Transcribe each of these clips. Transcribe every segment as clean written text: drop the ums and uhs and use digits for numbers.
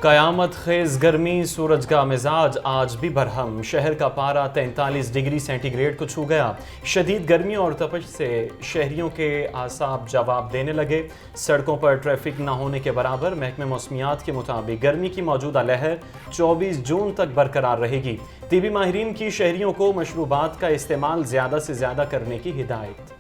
कयामत खेज गर्मी, सूरज का मिजाज आज भी बरहम। शहर का पारा 43 डिग्री सेंटीग्रेड को छू गया। शदीद गर्मी और तपश से शहरियों के आसाब जवाब देने लगे। सड़कों पर ट्रैफिक न होने के बराबर। महकमे मौसमियात के मुताबिक गर्मी की मौजूदा लहर 24 जून तक बरकरार रहेगी। तिबी माहिरीन की शहरियों को मशरूबात का इस्तेमाल ज़्यादा से ज़्यादा करने की हिदायत।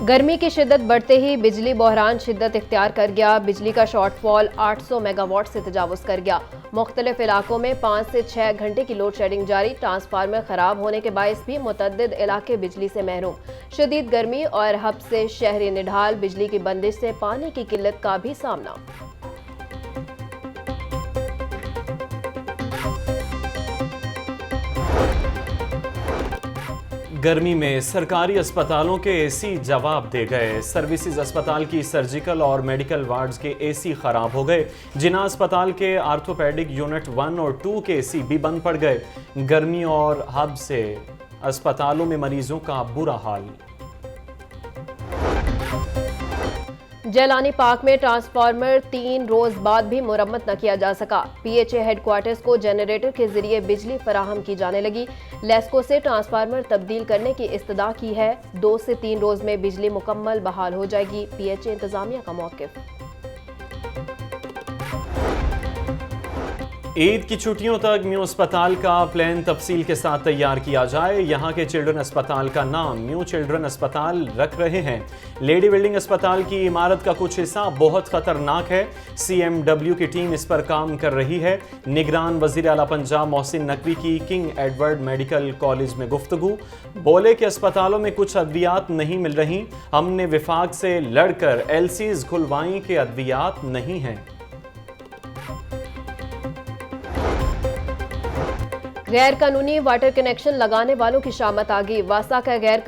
गर्मी की शिद्दत बढ़ते ही बिजली बहरान शिद्दत इख्तियार कर गया। बिजली का शॉर्टफॉल 800 मेगावाट से तजावुज़ कर गया। मुख्तलिफ इलाकों में 5 से 6 घंटे की लोड शेडिंग जारी। ट्रांसफार्मर खराब होने के बायस भी मुतअद्दिद इलाके बिजली से महरूम। शदीद गर्मी और हब से शहरी निढाल। बिजली की बंदिश से पानी की किल्लत का भी सामना। गर्मी में सरकारी अस्पतालों के एसी जवाब दे गए। सर्विसेज अस्पताल की सर्जिकल और मेडिकल वार्ड्स के एसी खराब हो गए। जिना अस्पताल के आर्थोपेडिक यूनिट 1 और 2 के एसी भी बंद पड़ गए। गर्मी और हब से अस्पतालों में मरीजों का बुरा हाल। जैलानी पार्क में ट्रांसफार्मर 3 रोज बाद भी मुरम्मत न किया जा सका। पीएचए हेडक्वार्टर्स को जनरेटर के जरिए बिजली फराहम की जाने लगी। लेस्को से ट्रांसफार्मर तब्दील करने की इस्तदा की है। 2 से 3 रोज में बिजली मुकम्मल बहाल हो जाएगी। पीएचए इंतजामिया का मौक़िफ़। ईद की छुट्टियों तक म्यू अस्पताल का प्लान तफसील के साथ तैयार किया जाए। यहाँ के चिल्ड्रन अस्पताल का नाम म्यू चिल्ड्रन अस्पताल रख रहे हैं। लेडी बिल्डिंग अस्पताल की इमारत का कुछ हिस्सा बहुत खतरनाक है। CMW की टीम इस पर काम कर रही है। निगरान वजीर आला पंजाब मोहसिन नकवी की किंग एडवर्ड मेडिकल कॉलेज में गुफ्तगू। बोले कि अस्पतालों में कुछ अद्वियात नहीं मिल रही। हमने विफाक से लड़कर LCs खुलवाई के अद्वियात नहीं हैं। गैर कानूनी वाटर कनेक्शन लगाने वालों की शामत आ गई। वासा का गैर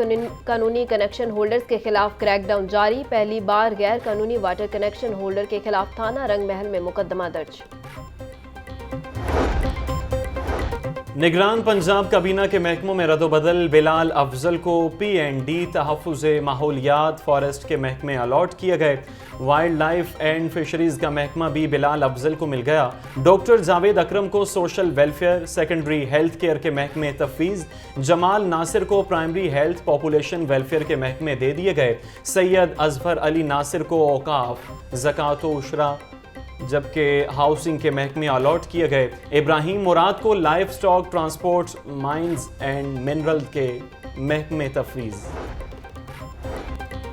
कानूनी कनेक्शन होल्डर्स के खिलाफ क्रैकडाउन जारी। पहली बार गैर कानूनी वाटर कनेक्शन होल्डर के खिलाफ थाना रंग महल में मुकदमा दर्ज। निगरान पंजाब काबीना के महकमों में रद्दोबदल। बिलाल अफजल को PND तहफ़्फ़ुज़े माहौलियात फॉरेस्ट के महकमे अलॉट किए गए। वाइल्ड लाइफ एंड फिशरीज का महकमा भी बिलाल अफजल को मिल गया। डॉक्टर जावेद अकरम को social welfare secondary health care के महकमे तफवीज़। जमाल नासिर को प्राइमरी हेल्थ पॉपुलेशन वेलफेयर के महकमे दे दिए गए। सैयद अजफर अली नासिर को औकाफ ज़कात व उशरा जबकि हाउसिंग के महकमे अलॉट किए गए। इब्राहिम मुराद को life stock transport mines and mineral के महकमे तफवीज़।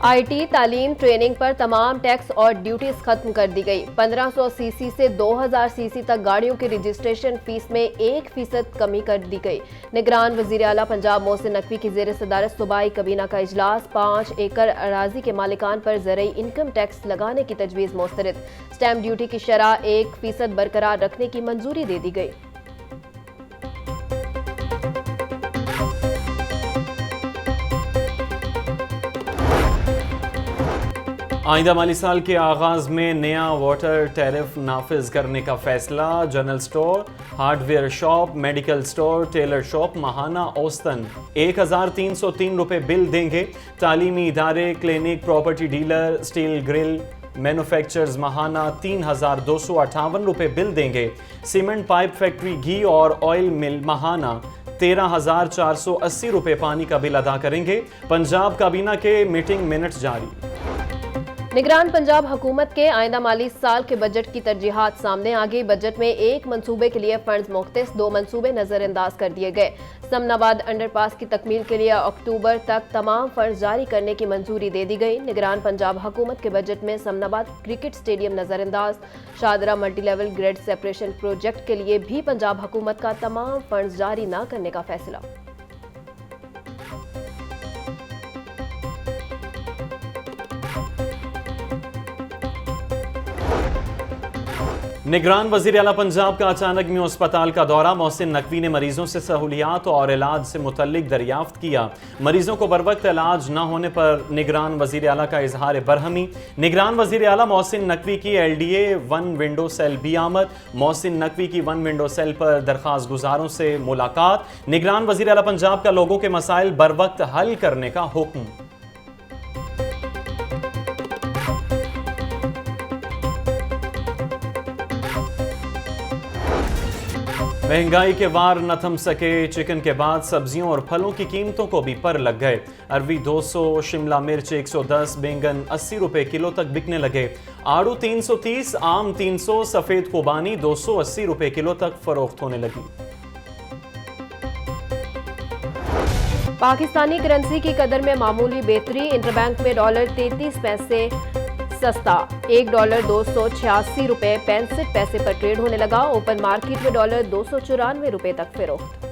IT तालीम ट्रेनिंग पर तमाम टैक्स और ड्यूटीज खत्म कर दी गई। 1500 सीसी से 2000 सीसी तक गाड़ियों की रजिस्ट्रेशन फीस में 1% कमी कर दी गई। निगरान वजीर आला पंजाब मोहसिन नकवी की ज़ेर सदारत सूबाई काबीना का इजलास। 5 एकड़ अराजी के मालिकान पर ज़रई इनकम टैक्स लगाने की तजवीज़ मुस्तरद। स्टैम्प ड्यूटी की शरह 1% बरकरार रखने की मंजूरी दे दी गई। आइंदा माली साल के आगाज में नया वाटर टैरिफ नाफिज करने का फैसला। General store, hardware shop, medical store, tailor shop माहाना औसतन 1303 रुपये बिल देंगे। तालीमी इदारे, clinic, property dealer, steel grill manufacturers माहाना 3258 रुपये बिल देंगे। सीमेंट पाइप फैक्ट्री, घी और ऑयल मिल माहाना 13,480 रुपये पानी का बिल अदा करेंगे। पंजाब काबीना के मीटिंग मिनट्स जारी। निगरान पंजाब हुकूमत के आइंदा माली साल के बजट की तरजीहात सामने आ गई। बजट में एक मंसूबे के लिए फंड्स मुख्तस, 2 मंसूबे नजरअंदाज कर दिए गए। समनाबाद अंडरपास की तकमील के लिए अक्टूबर तक तमाम फंड्स जारी करने की मंजूरी दे दी गई। निगरान पंजाब हुकूमत के बजट में समनाबाद क्रिकेट स्टेडियम नजरअंदाज। Shahdara multi level grade separation project के लिए भी पंजाब हुकूमत का तमाम फंड्स जारी न करने का फैसला। निगरान वजीर आला पंजाब का अचानक म्यू अस्पताल का दौरा। मोहसिन नकवी ने मरीजों से सहूलियात और इलाज से मुतल्लिक दरियाफ्त किया। मरीजों को बरवक्त इलाज न होने पर निगरान वजीर आला का इजहार बरहमी। निगरान वजीर आला मोहसिन नकवी की LDA 1 विंडो सेल भी आमद। मोहसिन नकवी की 1 विंडो सेल पर दरख्वास्त गुजारों से मुलाकात। निगरान वजीर आला पंजाब का लोगों के मसाइल बरवक्त हल करने का हुक्म। महंगाई के वार न थम सके, चिकन के बाद सब्जियों और फलों की कीमतों को भी पर लग गए। अरवी 200, शिमला मिर्च 110, बैंगन 80 रुपए किलो तक बिकने लगे। आड़ू 330, आम 300, सफेद खुबानी 280 रुपए किलो तक फरोख्त होने लगी। पाकिस्तानी करेंसी की कदर में मामूली बेहतरी, इंटरबैंक में डॉलर 33 पैसे सस्ता, $1 286 रुपए 65 पैसे पर ट्रेड होने लगा। ओपन मार्केट में डॉलर 294 रुपए तक फरोख्त।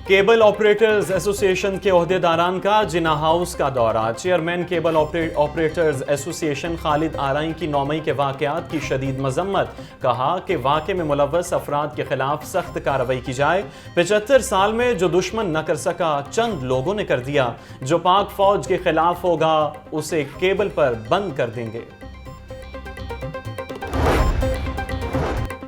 केबल ऑपरेटर्स एसोसिएशन के ओहदेदारान का जिना हाउस का दौरा। Chairman cable operators association Khalid Arai की 9 मई के वाकयात की शदीद मजम्मत, कहा कि वाक़े में मुलव्वस अफराद के खिलाफ सख्त कार्रवाई की जाए। 75 साल में जो दुश्मन न कर सका चंद लोगों ने कर दिया। जो पाक फौज के खिलाफ होगा उसे केबल पर बंद कर देंगे।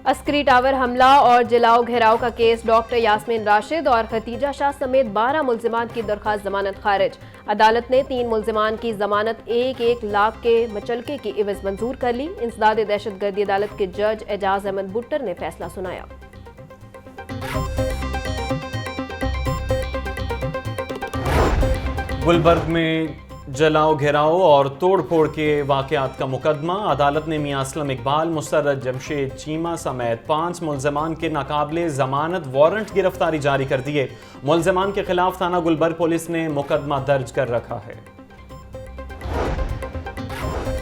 अस्करी टावर हमला और जलाओ घेराव का केस, डॉक्टर यास्मीन राशिद और खतीजा शाह समेत 12 मुल्जिमान की दरख्वास्त जमानत खारिज। अदालत ने 3 मुल्जिमान की जमानत 1-1 लाख के मचलके की इवज मंजूर कर ली। इंसदाद दहशतगर्दी अदालत के जज एजाज अहमद बुट्टर ने फैसला सुनाया। गुलबर्ग में जलाओ घेराव और तोड़ फोड़ के वाकयात का मुकदमा। अदालत ने मियां असलम इकबाल, मुसर्रत जमशेद चीमा समेत 5 मुल्ज़िमान के नाकाबिले जमानत वारंट गिरफ्तारी जारी कर दिए। मुल्ज़िमान के खिलाफ थाना गुलबर्ग पुलिस ने मुकदमा दर्ज कर रखा है।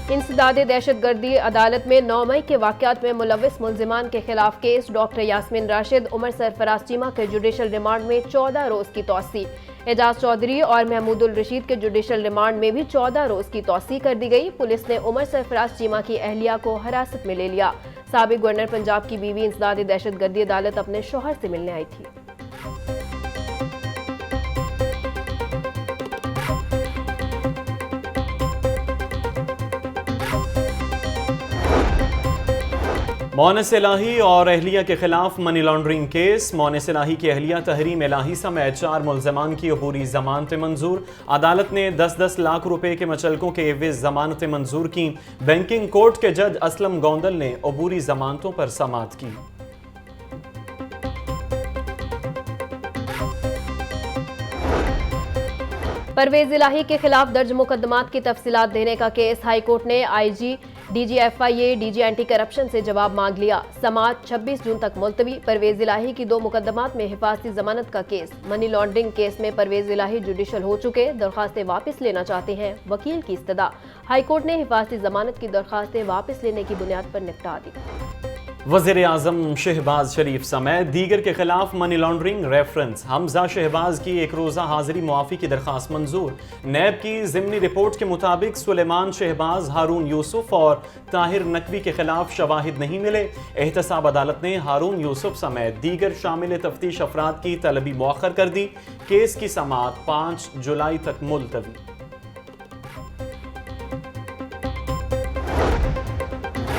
इंसदाद दहशतगर्दी अदालत में 9 मई के वाकयात में मुलव्विस मुल्जिमान के खिलाफ केस, डॉक्टर यास्मीन राशिद, उमर सरफराज चीमा के जुडिशल रिमांड में 14 रोज की तौसी। एजाज चौधरी और महमूदुल रशीद के जुडिशल रिमांड में भी 14 रोज की तौसी कर दी गई। पुलिस ने उमर सरफराज चीमा की अहलिया को हिरासत में ले लिया। साबिक गवर्नर पंजाब की बीवी इंसदाद दहशतगर्दी अदालत अपने शौहर से मिलने आई थी। मोनिस इलाही और अहलिया के खिलाफ मनी लॉन्ड्रिंग केस। मोनिस इलाही की अहलिया तहरीम इलाही समेत 4 मुल्ज़िमान की अबूरी जमानतें मंजूर। अदालत ने 10-10 लाख रुपए के मचलकों के एवज जमानतें मंजूर की। बैंकिंग कोर्ट के जज असलम गोंदल ने अबूरी जमानतों पर समाअत की। परवेज इलाही के खिलाफ दर्ज मुकदमात की तफसीलात देने का केस। हाईकोर्ट ने IG, DG FIA, DG anti corruption से जवाब मांग लिया। समाअत 26 जून तक मुलतवी। परवेज इलाही की 2 मुकदमात में हिफाजती जमानत का केस। मनी लॉन्ड्रिंग केस में परवेज इलाही जुडिशल हो चुके, दरखास्तें वापस लेना चाहते हैं। वकील की इस्तदा। हाईकोर्ट ने हिफाजती जमानत की दरखास्तें वापस लेने की बुनियाद पर निपटा दी। वज़ीर आज़म शहबाज शरीफ समेत दीगर के खिलाफ money laundering reference. Hamza Shahbaz की 1 रोज़ा हाजिरी मुआफ़ी की दरख्वास्त मंजूर। नैब की ज़िमनी रिपोर्ट के मुताबिक सुलेमान शहबाज, हारून यूसुफ और ताहिर नकवी के खिलाफ शवाहिद नहीं मिले। एहतसाब अदालत ने हारून यूसुफ समेत दीगर शामिल तफ्तीश अफराद की तलबी मौखर कर दी। केस की समाअत 5 जुलाई तक मुलतवी।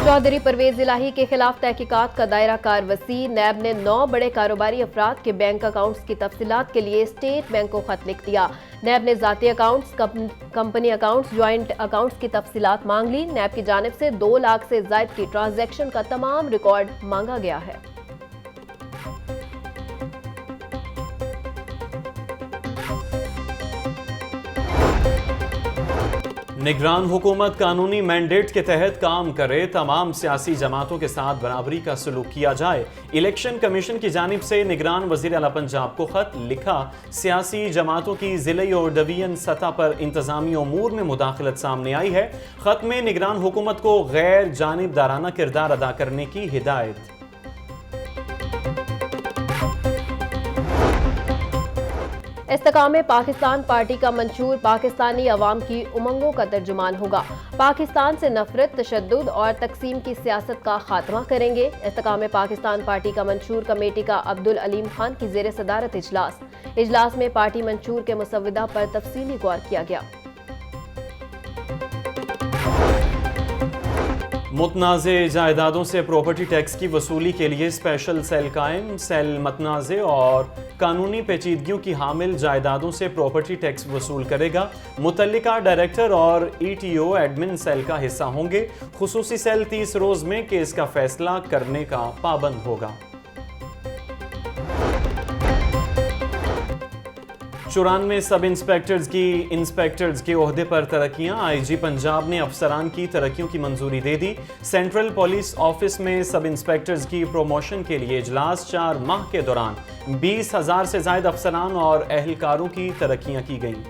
चौधरी परवेज इलाही के खिलाफ तहकीकात का दायरा कार वसी। नैब ने 9 बड़े कारोबारी अफराद के बैंक अकाउंट्स की तफसीलात के लिए स्टेट बैंक को खत लिख दिया। नैब ने जाती accounts, company accounts, joint accounts की तफसीलात मांग ली। नैब की जानिब से 2 लाख से ज्यादा की ट्रांजैक्शन का तमाम रिकॉर्ड मांगा गया है। निगरान हुकूमत कानूनी मैंडेट के तहत काम करे, तमाम सियासी जमातों के साथ बराबरी का सलूक किया जाए। इलेक्शन कमीशन की जानिब से निगरान वज़ीर आला पंजाब को खत लिखा। सियासी जमातों की ज़िले और डिवीजन सतह पर इंतजामी उमूर में मुदाखलत सामने आई है। खत में निगरान हुकूमत को गैर जानिबदाराना किरदार अदा करने की हिदायत। इस्तेकाम पाकिस्तान पार्टी का मंशूर पाकिस्तानी अवाम की उमंगों का तर्जुमान होगा। पाकिस्तान से नफरत, तशद्दुद और तकसीम की सियासत का खात्मा करेंगे। इस्तेकाम पाकिस्तान पार्टी का मंशूर कमेटी का अब्दुल अलीम खान की ज़ेर सदारत इजलास में पार्टी मंशूर के मुसव्विदा पर तफसीली गौर किया गया। मुतनाज़े जायदादों से प्रॉपर्टी टैक्स की वसूली के लिए स्पेशल सेल कायम। सेल मुतनाज़े और कानूनी पेचीदगियों की हामिल जायदादों से प्रॉपर्टी टैक्स वसूल करेगा। मुतल्लिका डायरेक्टर और ETO एडमिन सेल का हिस्सा होंगे। खुसूसी सेल 30 रोज में केस का फैसला करने का पाबंद होगा। 94 सब इंस्पेक्टर्स के ओहदे पर तरक्कियां। IG पंजाब ने अफसरान की तरक्कियों की मंजूरी दे दी। सेंट्रल पुलिस ऑफिस में सब इंस्पेक्टर्स की प्रमोशन के लिए इजलास। 4 माह के दौरान 20,000 से ज्यादा अफसरान और एहलकारों की तरक्कियां की गईं।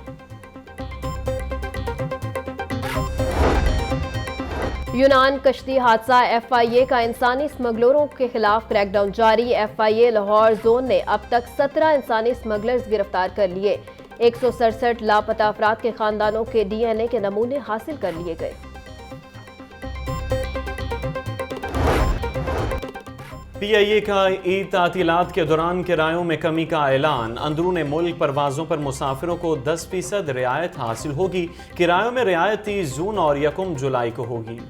यूनान कश्ती हादसा। FIA का इंसानी स्मगलरों के खिलाफ क्रैकडाउन जारी। FIA लाहौर जोन ने अब तक 17 इंसानी स्मगलर्स गिरफ्तार कर लिए। 167 लापता अफराद के खानदानों के DNA के नमूने हासिल कर लिए गए। PIA का ईद तातीलात के दौरान किरायों में कमी का ऐलान। अंदरूने मुल्क परवाजों पर मुसाफिरों को 10% रियायत हासिल होगी। किरायों में रियायत 30 जून और 1 जुलाई को होगी।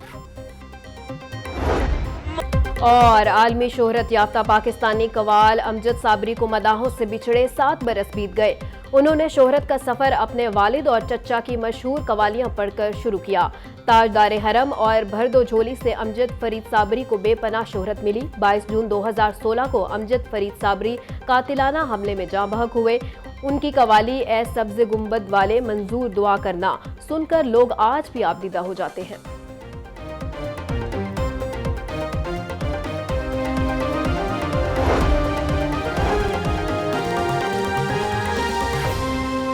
और आलमी शोहरत याफ्ता पाकिस्तानी कवाल अमजद साबरी को मदाहों से बिछड़े 7 बरस बीत गए। उन्होंने शोहरत का सफर अपने वालिद और चचा की मशहूर कवालियां पढ़कर शुरू किया। ताजदारे हरम और भरदो झोली से अमजद फरीद साबरी को बेपनाह शोहरत मिली। 22 जून 2016 को अमजद फरीद साबरी कातिलाना हमले में जाँ बहक हुए। उनकी कवाली ए सब्ज़ गुंबद वाले मंजूर दुआ करना सुनकर लोग आज भी आबदीदा हो जाते हैं।